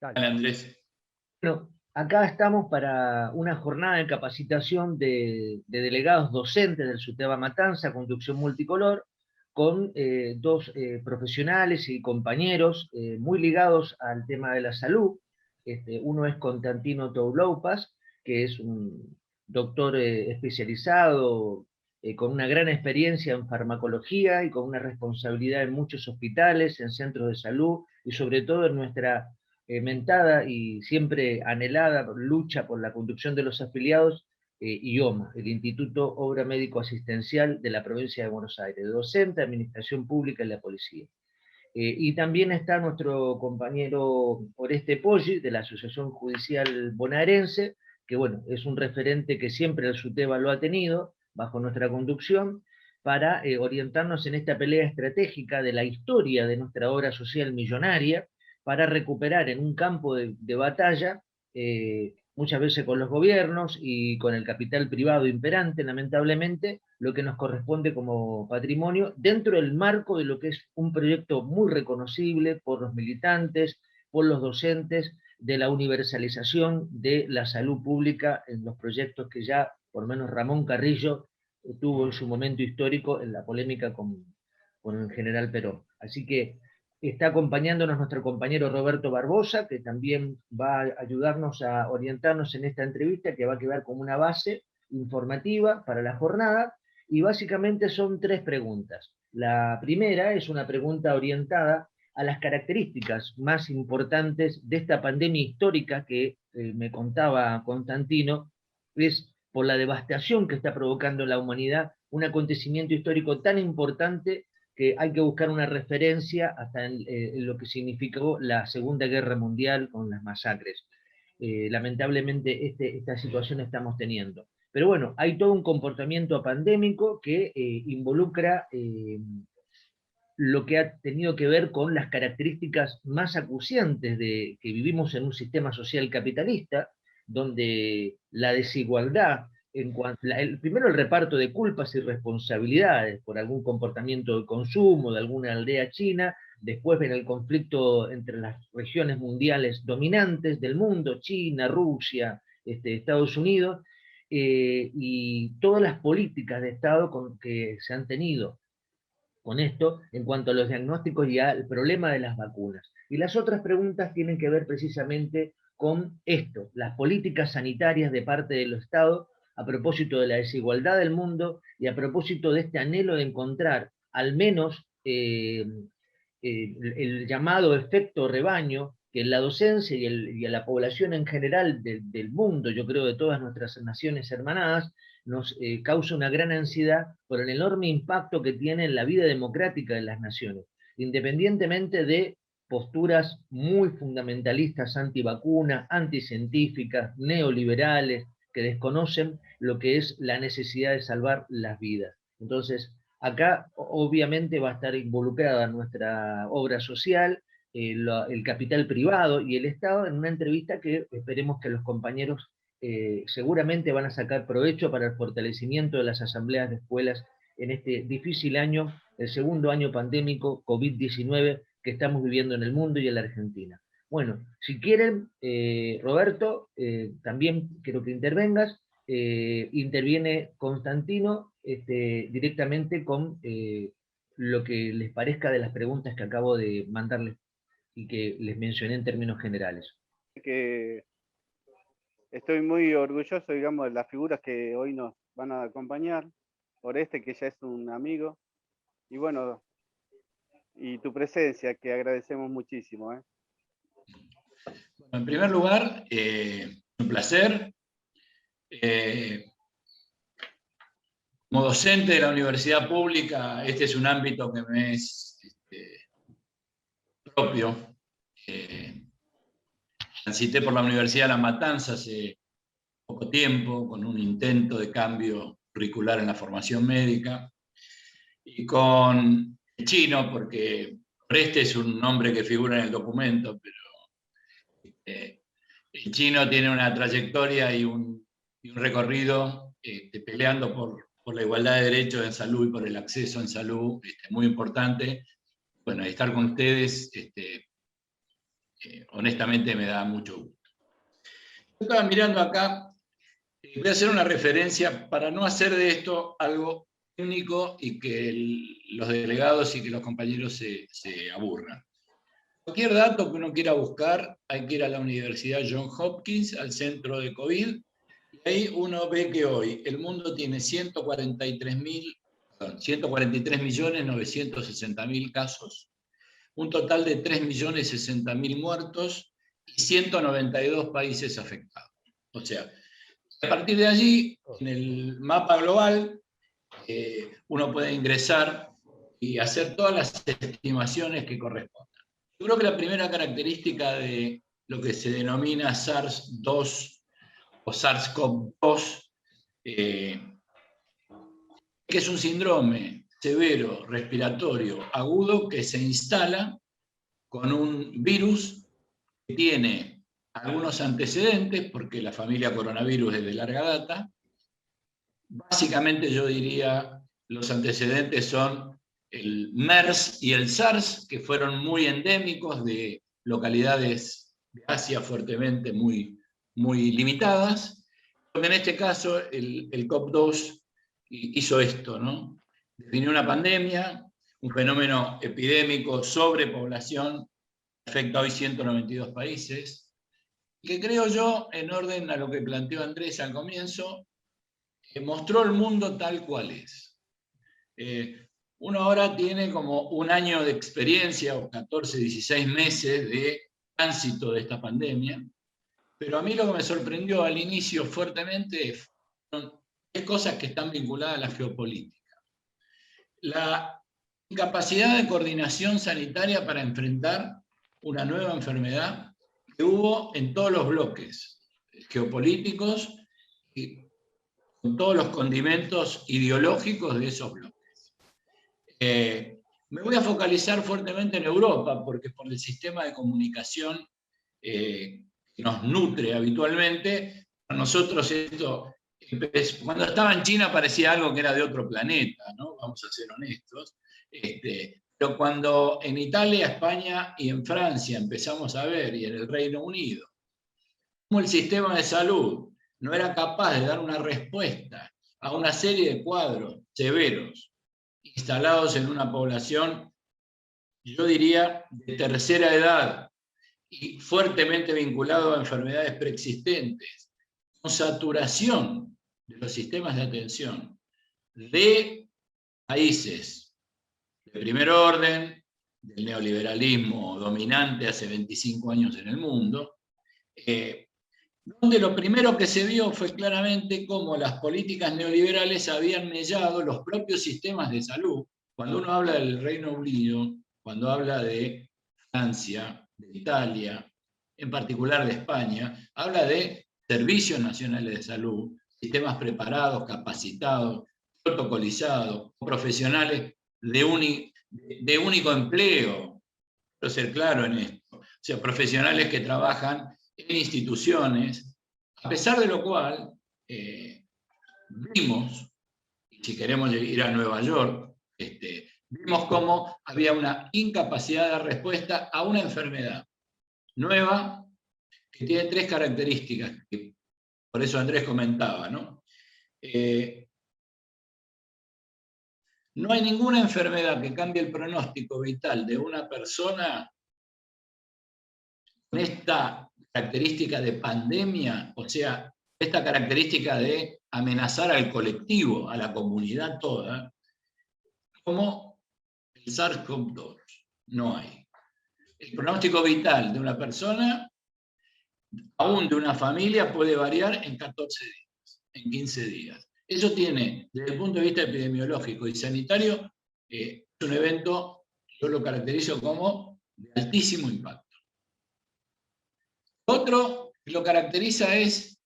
Dale, Andrés. Bueno, acá estamos para una jornada de capacitación de delegados docentes del SUTEBA Matanza, Conducción Multicolor, con dos profesionales y compañeros muy ligados al tema de la salud. Uno es Constantino Touloupas, que es un doctor especializado con una gran experiencia en farmacología y con una responsabilidad en muchos hospitales, en centros de salud y sobre todo en nuestra mentada y siempre anhelada lucha por la conducción de los afiliados, IOMA, el Instituto Obra Médico Asistencial de la provincia de Buenos Aires, docente, administración pública y la policía. Y también está nuestro compañero Oreste Poggi, de la Asociación Judicial Bonaerense, que bueno, es un referente que siempre el SUTEBA lo ha tenido, bajo nuestra conducción, para orientarnos en esta pelea estratégica de la historia de nuestra obra social millonaria, para recuperar en un campo de batalla, muchas veces con los gobiernos y con el capital privado imperante, lamentablemente, lo que nos corresponde como patrimonio, dentro del marco de lo que es un proyecto muy reconocible por los militantes, por los docentes, de la universalización de la salud pública en los proyectos que ya, por lo menos Ramón Carrillo, tuvo en su momento histórico en la polémica con el general Perón. Así que está acompañándonos nuestro compañero Roberto Barbosa, que también va a ayudarnos a orientarnos en esta entrevista, que va a quedar como una base informativa para la jornada, y básicamente son tres preguntas. La primera es una pregunta orientada a las características más importantes de esta pandemia histórica que me contaba Constantino, es por la devastación que está provocando la humanidad, un acontecimiento histórico tan importante que hay que buscar una referencia hasta en lo que significó la Segunda Guerra Mundial con las masacres. Lamentablemente esta situación estamos teniendo. Pero bueno, hay todo un comportamiento pandémico que involucra lo que ha tenido que ver con las características más acuciantes de que vivimos en un sistema social capitalista, donde la desigualdad, primero el reparto de culpas y responsabilidades por algún comportamiento de consumo de alguna aldea china, después ven el conflicto entre las regiones mundiales dominantes del mundo, China, Rusia, Estados Unidos, y todas las políticas de Estado que se han tenido con esto en cuanto a los diagnósticos y al problema de las vacunas. Y las otras preguntas tienen que ver precisamente con esto, las políticas sanitarias de parte del Estado a propósito de la desigualdad del mundo y a propósito de este anhelo de encontrar al menos el llamado efecto rebaño, que en la docencia y a la población en general del mundo, yo creo de todas nuestras naciones hermanadas, nos causa una gran ansiedad por el enorme impacto que tiene en la vida democrática de las naciones, independientemente de posturas muy fundamentalistas antivacunas, anticientíficas, neoliberales, que desconocen lo que es la necesidad de salvar las vidas. Entonces, acá obviamente va a estar involucrada nuestra obra social, el capital privado y el Estado en una entrevista que esperemos que los compañeros seguramente van a sacar provecho para el fortalecimiento de las asambleas de escuelas en este difícil año, el segundo año pandémico COVID-19 que estamos viviendo en el mundo y en la Argentina. Bueno, si quieren, Roberto, también quiero que intervengas. Interviene Constantino directamente con lo que les parezca de las preguntas que acabo de mandarles y que les mencioné en términos generales. Que estoy muy orgulloso, digamos, de las figuras que hoy nos van a acompañar, Oreste, que ya es un amigo, y bueno, y tu presencia, que agradecemos muchísimo. Bueno, en primer lugar, un placer. Como docente de la universidad pública, este es un ámbito que me es propio. Transité por la Universidad de La Matanza hace poco tiempo, con un intento de cambio curricular en la formación médica, y con el chino, porque Oreste es un nombre que figura en el documento, pero el chino tiene una trayectoria y un recorrido peleando por la igualdad de derechos en salud y por el acceso en salud, muy importante. Bueno, estar con ustedes honestamente me da mucho gusto. Yo estaba mirando acá, voy a hacer una referencia para no hacer de esto algo técnico y que los delegados y que los compañeros se aburran. Cualquier dato que uno quiera buscar, hay que ir a la Universidad Johns Hopkins, al centro de COVID, y ahí uno ve que hoy el mundo tiene 143.960.000 casos, un total de 3.060.000 muertos y 192 países afectados. O sea, a partir de allí, en el mapa global, uno puede ingresar y hacer todas las estimaciones que correspondan. Yo creo que la primera característica de lo que se denomina SARS-2 o SARS-CoV-2, que es un síndrome severo respiratorio agudo que se instala con un virus que tiene algunos antecedentes, porque la familia coronavirus es de larga data. Básicamente yo diría los antecedentes son el MERS y el SARS, que fueron muy endémicos de localidades de Asia fuertemente muy limitadas. Porque en este caso el COV-2 hizo esto, ¿no? Definió una pandemia, un fenómeno epidémico, sobrepoblación, afecta hoy 192 países, que creo yo, en orden a lo que planteó Andrés al comienzo, mostró el mundo tal cual es. Uno ahora tiene como un año de experiencia, o 14, 16 meses de tránsito de esta pandemia, pero a mí lo que me sorprendió al inicio fuertemente son tres cosas que están vinculadas a la geopolítica. La incapacidad de coordinación sanitaria para enfrentar una nueva enfermedad que hubo en todos los bloques geopolíticos y con todos los condimentos ideológicos de esos bloques. Me voy a focalizar fuertemente en Europa, porque por el sistema de comunicación que nos nutre habitualmente, para nosotros esto, cuando estaba en China parecía algo que era de otro planeta, ¿no? Vamos a ser honestos. Pero cuando en Italia, España y en Francia empezamos a ver, y en el Reino Unido, cómo el sistema de salud no era capaz de dar una respuesta a una serie de cuadros severos instalados en una población, yo diría, de tercera edad y fuertemente vinculado a enfermedades preexistentes, con saturación de los sistemas de atención de países de primer orden, del neoliberalismo dominante hace 25 años en el mundo, donde lo primero que se vio fue claramente cómo las políticas neoliberales habían mellado los propios sistemas de salud. Cuando uno habla del Reino Unido, cuando habla de Francia, de Italia, en particular de España, habla de servicios nacionales de salud, sistemas preparados, capacitados, protocolizados, profesionales de único empleo. Quiero ser claro en esto. O sea, profesionales que trabajan en instituciones, a pesar de lo cual vimos, si queremos ir a Nueva York, vimos cómo había una incapacidad de respuesta a una enfermedad nueva que tiene tres características, que por eso Andrés comentaba, ¿no? No hay ninguna enfermedad que cambie el pronóstico vital de una persona con esta característica de pandemia, o sea, esta característica de amenazar al colectivo, a la comunidad toda, como el SARS-CoV-2. No hay. El pronóstico vital de una persona, aún de una familia, puede variar en 14 días, en 15 días. Eso tiene, desde el punto de vista epidemiológico y sanitario, es un evento, yo lo caracterizo como de altísimo impacto. Otro que lo caracteriza es,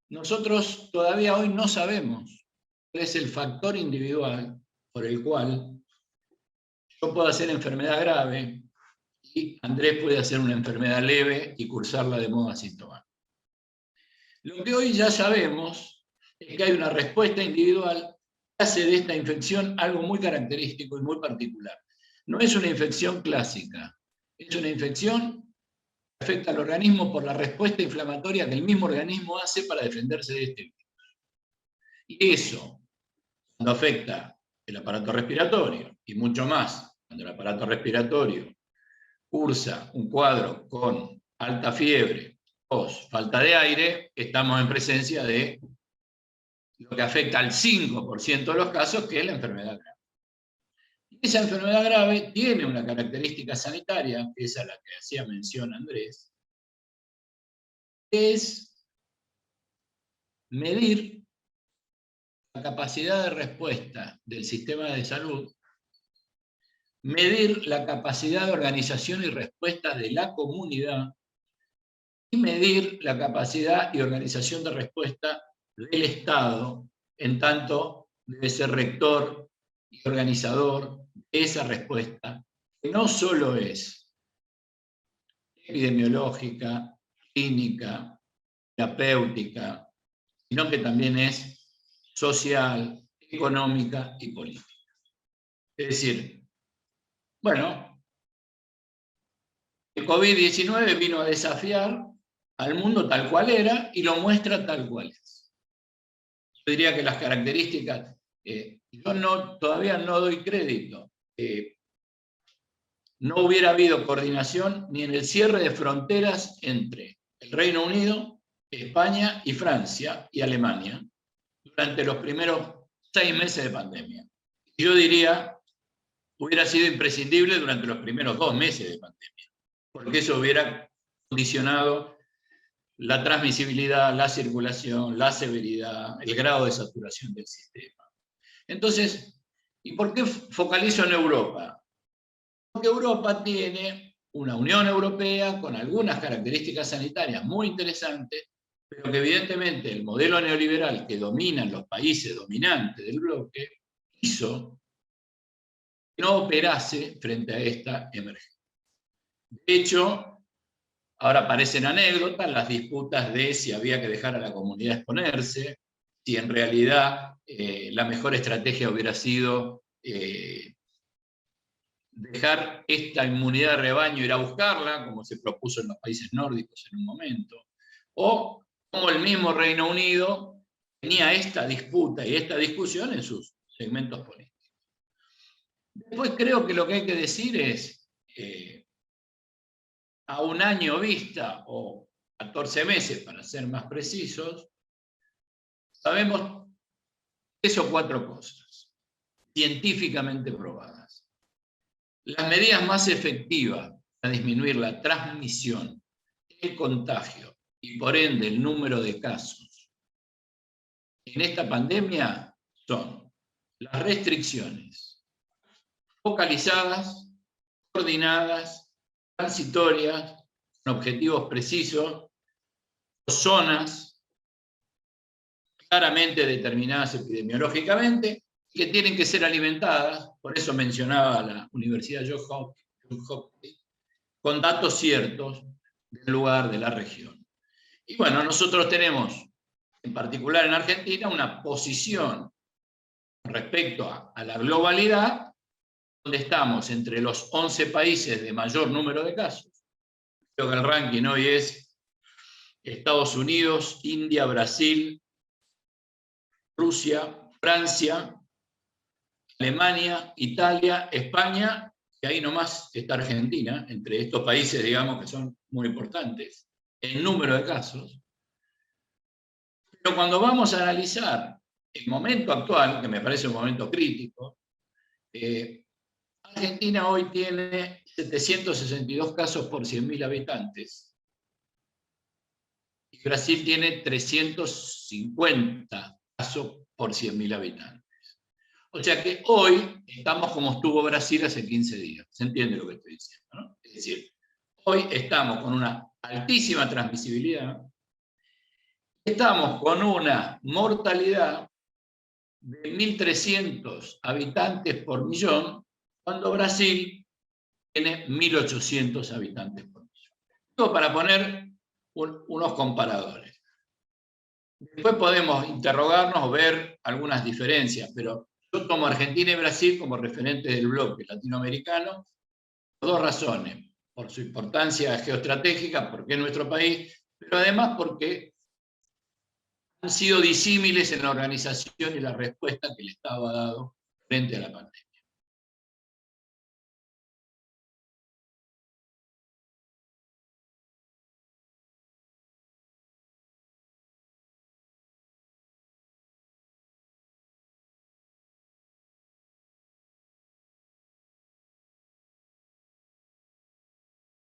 nosotros todavía hoy no sabemos cuál es el factor individual por el cual yo puedo hacer enfermedad grave y Andrés puede hacer una enfermedad leve y cursarla de modo asintomático. Lo que hoy ya sabemos es que hay una respuesta individual que hace de esta infección algo muy característico y muy particular. No es una infección clásica, es una infección afecta al organismo por la respuesta inflamatoria que el mismo organismo hace para defenderse de este virus. Y eso, cuando afecta el aparato respiratorio, y mucho más, cuando el aparato respiratorio cursa un cuadro con alta fiebre, tos, falta de aire, estamos en presencia de lo que afecta al 5% de los casos, que es la enfermedad grave. Esa enfermedad grave tiene una característica sanitaria, que es a la que hacía mención Andrés, es medir la capacidad de respuesta del sistema de salud, medir la capacidad de organización y respuesta de la comunidad y medir la capacidad y organización de respuesta del Estado, en tanto debe ser rector y organizador de esa respuesta, que no solo es epidemiológica, clínica, terapéutica, sino que también es social, económica y política. Es decir, bueno, el COVID-19 vino a desafiar al mundo tal cual era y lo muestra tal cual es. Yo diría que las características, yo todavía no doy crédito. No hubiera habido coordinación ni en el cierre de fronteras entre el Reino Unido, España y Francia y Alemania durante los primeros 6 meses de pandemia. Yo diría, hubiera sido imprescindible durante los primeros 2 meses de pandemia, porque eso hubiera condicionado la transmisibilidad, la circulación, la severidad, el grado de saturación del sistema. Entonces, ¿y por qué focalizo en Europa? Porque Europa tiene una Unión Europea con algunas características sanitarias muy interesantes, pero que evidentemente el modelo neoliberal que dominan los países dominantes del bloque hizo que no operase frente a esta emergencia. De hecho, ahora parecen anécdotas las disputas de si había que dejar a la comunidad exponerse, si en realidad la mejor estrategia hubiera sido dejar esta inmunidad de rebaño e ir a buscarla, como se propuso en los países nórdicos en un momento, o como el mismo Reino Unido tenía esta disputa y esta discusión en sus segmentos políticos. Después creo que lo que hay que decir es, a un año vista, o 14 meses para ser más precisos, sabemos 3 o 4 cosas científicamente probadas. Las medidas más efectivas para disminuir la transmisión, el contagio y por ende el número de casos en esta pandemia son las restricciones focalizadas, coordinadas, transitorias, con objetivos precisos, zonas claramente determinadas epidemiológicamente, que tienen que ser alimentadas, por eso mencionaba la Universidad Johns Hopkins, con datos ciertos del lugar, de la región. Y bueno, nosotros tenemos, en particular en Argentina, una posición respecto a la globalidad, donde estamos entre los 11 países de mayor número de casos. Creo que el ranking hoy es Estados Unidos, India, Brasil, Rusia, Francia, Alemania, Italia, España, y ahí nomás está Argentina, entre estos países, digamos, que son muy importantes en número de casos. Pero cuando vamos a analizar el momento actual, que me parece un momento crítico, Argentina hoy tiene 762 casos por 100.000 habitantes, y Brasil tiene 350 casos por 100.000 habitantes. O sea que hoy estamos como estuvo Brasil hace 15 días. ¿Se entiende lo que estoy diciendo, no? Es decir, hoy estamos con una altísima transmisibilidad, estamos con una mortalidad de 1.300 habitantes por millón, cuando Brasil tiene 1.800 habitantes por millón. Esto para poner unos comparadores. Después podemos interrogarnos o ver algunas diferencias, pero yo tomo Argentina y Brasil como referentes del bloque latinoamericano por 2 razones. por su importancia geoestratégica, porque es nuestro país, pero además porque han sido disímiles en la organización y la respuesta que el Estado ha dado frente a la pandemia.